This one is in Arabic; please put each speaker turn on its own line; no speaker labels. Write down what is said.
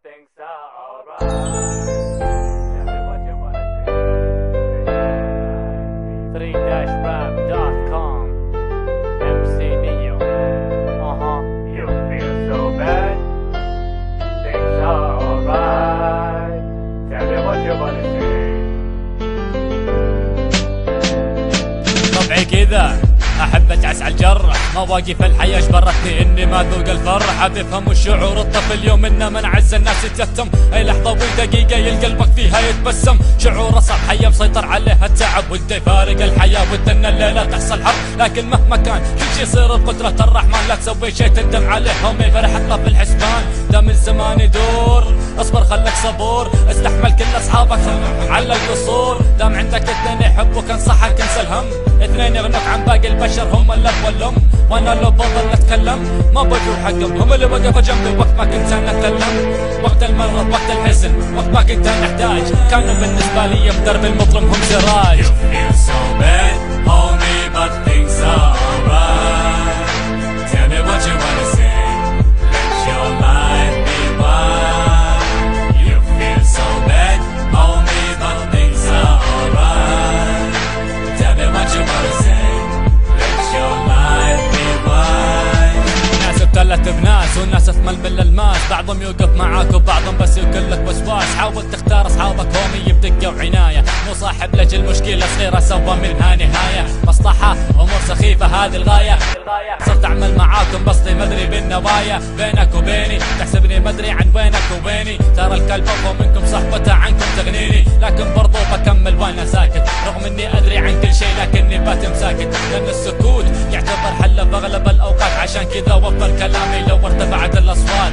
things are alright. Tell me what you wanna say. 3-rap.com MC Neo. You feel so bad. Things are alright. Tell me what you wanna say. طبعي كذا احب اتعس على الجرح، مواقف الحياة اجبرتني اني ما ذوق الفرح. ابي افهم الشعور الطفل يوم انه من عز الناس يتيتم، اي لحظة ودقيقة يلقى قلبك فيها يتبسم. شعور صعب حياة مسيطر عليها التعب، وده يفارق الحياة وده ان الليلة تحصل حرب. لكن مهما كان كل شي يصير بقدرة الرحمن، لا تسوي شي تندم عليه همي فرح اطلع في الحسبان. دام الزمان يدور اصبر خلك صبور، استحمل كل اصحابك على القصور. دام عندك اثنين يحبوك انصحك انسى الهم، اثنين يغنوك عن باقي البشر هم الاب والام. وانا لو بضل اتكلم ما بجور حقهم، هم اللي وقفوا جنبي وقت ما كنت انا اتكلم. وقت المرض وقت الحزن وقت ما كنت نحتاج، كانوا بالنسبه لي في درب المظلم هم سراج. You feel so bad homie but things are alright. Tell me what you wanna say, let your life be wild. You feel so bad homie but things are alright. Tell me what you wanna say, let your life be wild. ناس ابتلت بناس وناس تمل من الماس، بعضهم يوقف معاك وبعضهم بس يقول لك وسواس. حاول تختار اصحابك هومي بدقة وعناية، مو صاحب لجل مشكلة صغيرة سوى منها نهاية. مصلحة امور سخيفة هذه الغاية، صرت اعمل معاكم بسطي مدري بالنوايا. بينك وبيني تحسبني مدري عن وينك وبيني، ترى الكلب افضل منكم صحبته عنكم تغنيني. لكن برضو بكمل وانا ساكت، رغم اني ادري عن كل شيء لكني باتم ساكت. لان السكوت يعتبر حل باغلب الاوقات، عشان كذا وفر كلامي لو ارتفعت الاصوات.